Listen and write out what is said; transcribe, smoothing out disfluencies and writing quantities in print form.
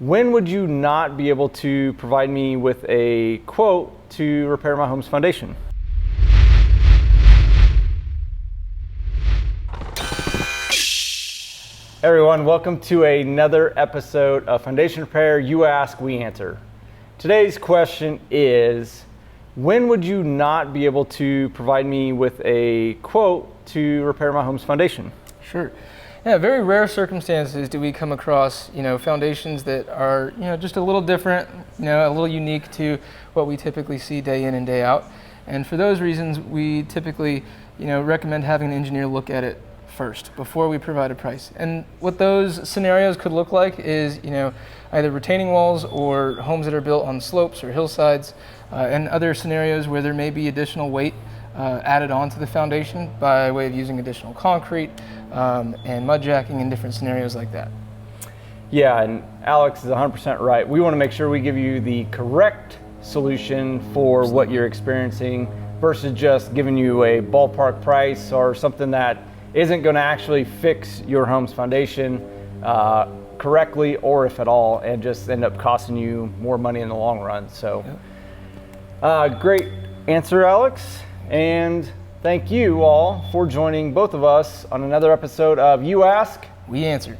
When would you not be able to provide me with a quote to repair my home's foundation? Hey everyone, welcome to another episode of Foundation Repair. You ask, we answer. Today's question is, when would you not be able to provide me with a quote to repair my home's foundation? Sure. Yeah, very rare circumstances do we come across, foundations that are, just a little different, a little unique to what we typically see day in and day out. And for those reasons, we typically, recommend having an engineer look at it first before we provide a price. And what those scenarios could look like is, either retaining walls or homes that are built on slopes or hillsides, and other scenarios where there may be additional weight added onto the foundation by way of using additional concrete and mud jacking in different scenarios like that. Yeah, and Alex is 100% right. We want to make sure we give you the correct solution for what you're experiencing versus just giving you a ballpark price or something that isn't going to actually fix your home's foundation correctly, or if at all, and just end up costing you more money in the long run. So great answer, Alex. And thank you all for joining both of us on another episode of You Ask, We Answer.